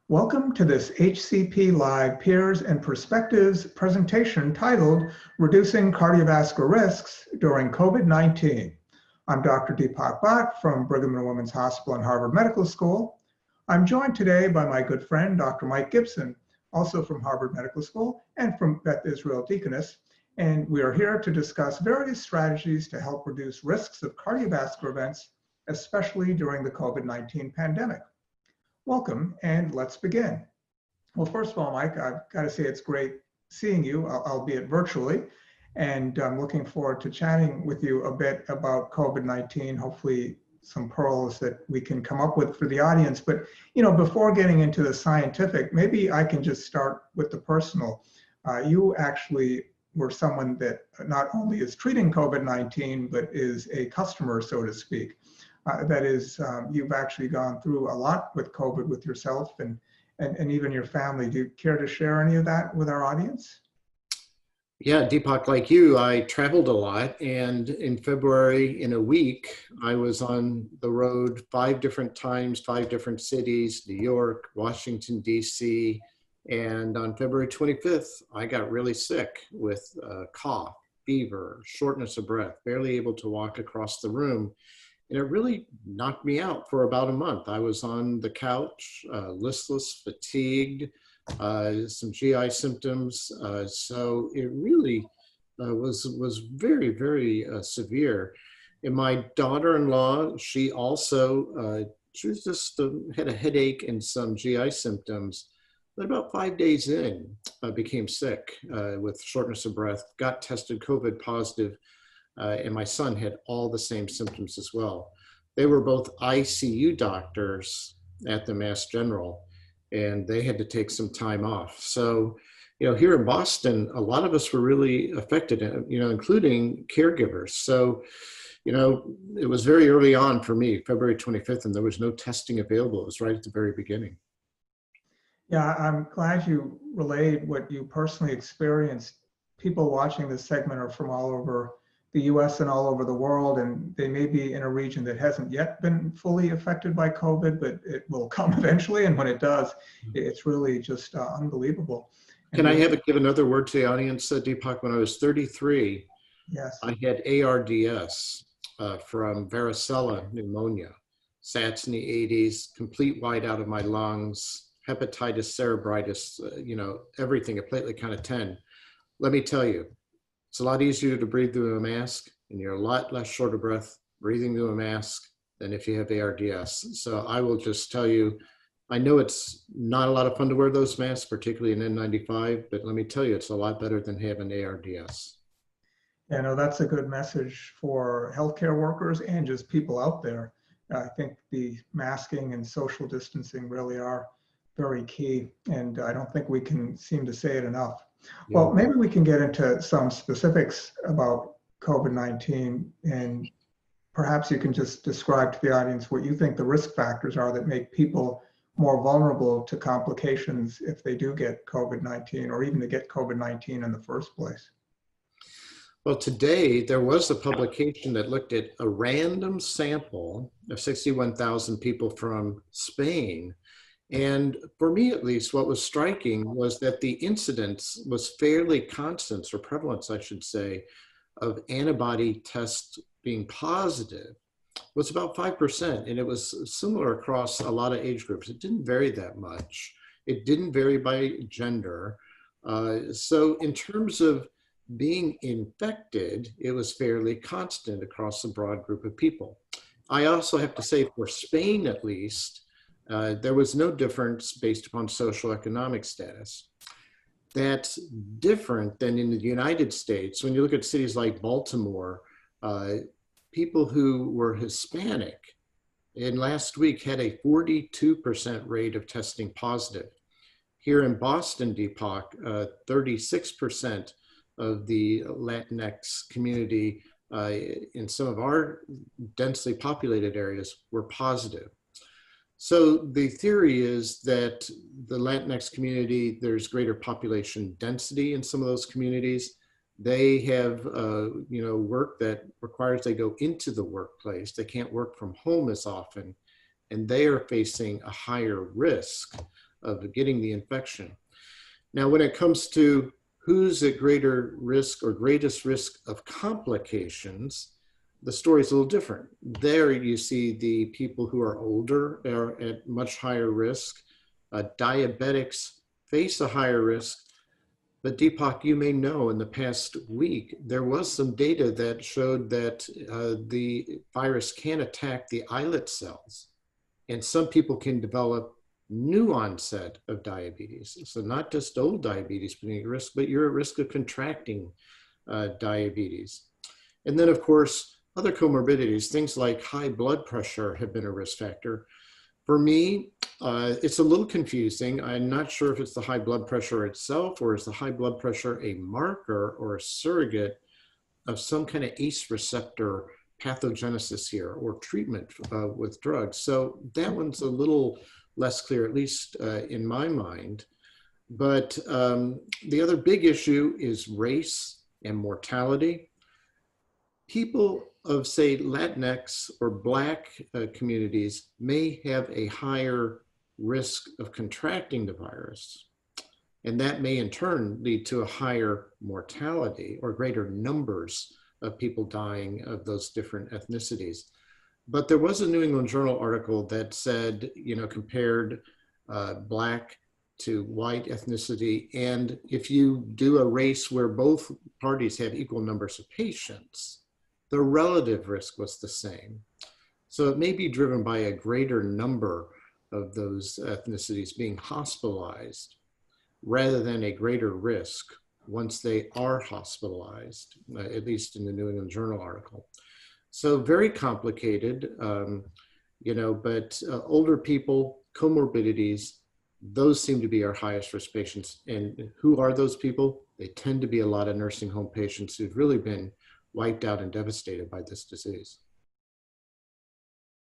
Welcome to this HCP Live Peers and Perspectives presentation titled Reducing Cardiovascular Risks During COVID-19. I'm Dr. Deepak Bhatt from Brigham and Women's Hospital and Harvard Medical School. I'm joined today by my good friend, Dr. Mike Gibson, also from Harvard Medical School and from Beth Israel Deaconess. And we are here to discuss various strategies to help reduce risks of cardiovascular events, especially during the COVID-19 pandemic. Welcome, and let's begin. Well, first of all, Mike, I've got to say it's great seeing you, albeit virtually, and I'm looking forward to chatting with you a bit about COVID-19, hopefully some pearls that we can come up with for the audience. But, before getting into the scientific, maybe I can just start with the personal. You actually were someone that not only is treating COVID-19, but is a customer, so to speak. That is, you've actually gone through a lot with COVID with yourself and even your family. Do you care to share any of that with our audience? Yeah, Deepak, like you, I traveled a lot, and in February, in a week, I was on the road 5 different times, 5 different cities, New York, Washington, D.C., and on February 25th, I got really sick with cough, fever, shortness of breath, barely able to walk across the room. And it really knocked me out for about a month. I was on the couch, listless, fatigued, some GI symptoms. So it really was very, very severe. And my daughter-in-law, she also, she was just had a headache and some GI symptoms. But about 5 days in, became sick with shortness of breath, got tested COVID positive. And my son had all the same symptoms as well. They were both ICU doctors at the Mass General, and they had to take some time off. So, here in Boston, a lot of us were really affected, including caregivers. So, it was very early on for me, February 25th, and there was no testing available. It was right at the very beginning. Yeah, I'm glad you relayed what you personally experienced. People watching this segment are from all over the US and all over the world, and they may be in a region that hasn't yet been fully affected by COVID, but it will come eventually. And when it does, it's really just unbelievable. And Can I give another word to the audience, Deepak? When I was 33, yes, I had ARDS from varicella pneumonia, SATs in the 80s, complete whiteout of my lungs, hepatitis, cerebritis, everything, a platelet count of 10. Let me tell you, it's a lot easier to breathe through a mask, and you're a lot less short of breath breathing through a mask than if you have ARDS. So I will just tell you, I know it's not a lot of fun to wear those masks, particularly an N95, but let me tell you, it's a lot better than having ARDS. Yeah, no, that's a good message for healthcare workers and just people out there. I think the masking and social distancing really are very key, and I don't think we can seem to say it enough. Yeah. Well, maybe we can get into some specifics about COVID-19, and perhaps you can just describe to the audience what you think the risk factors are that make people more vulnerable to complications if they do get COVID-19, or even to get COVID-19 in the first place. Well, today there was a publication that looked at a random sample of 61,000 people from Spain. And for me, at least, what was striking was that the incidence was fairly constant, or prevalence, I should say, of antibody tests being positive was about 5%. And it was similar across a lot of age groups. It didn't vary that much. It didn't vary by gender. So in terms of being infected, it was fairly constant across a broad group of people. I also have to say, for Spain at least, there was no difference based upon socioeconomic status. That's different than in the United States. When you look at cities like Baltimore, people who were Hispanic in last week had a 42% rate of testing positive. Here in Boston, Deepak, 36% of the Latinx community in some of our densely populated areas were positive. So the theory is that the Latinx community, there's greater population density in some of those communities. They have, work that requires they go into the workplace. They can't work from home as often, and they are facing a higher risk of getting the infection. Now, when it comes to who's at greater risk or greatest risk of complications, the story is a little different. There you see the people who are older are at much higher risk. Diabetics face a higher risk. But Deepak, you may know in the past week, there was some data that showed that the virus can attack the islet cells. And some people can develop new onset of diabetes. So not just old diabetes being at risk, but you're at risk of contracting diabetes. And then of course, other comorbidities, things like high blood pressure have been a risk factor. For me, it's a little confusing. I'm not sure if it's the high blood pressure itself, or is the high blood pressure a marker or a surrogate of some kind of ACE receptor pathogenesis here or treatment with drugs. So that one's a little less clear, at least in my mind. But the other big issue is race and mortality. People of, say, Latinx or Black communities may have a higher risk of contracting the virus. And that may in turn lead to a higher mortality or greater numbers of people dying of those different ethnicities. But there was a New England Journal article that said, compared Black to white ethnicity. And if you do a race where both parties have equal numbers of patients, the relative risk was the same. So it may be driven by a greater number of those ethnicities being hospitalized rather than a greater risk once they are hospitalized, at least in the New England Journal article. So very complicated, but older people, comorbidities, those seem to be our highest risk patients. And who are those people? They tend to be a lot of nursing home patients who've really been wiped out and devastated by this disease.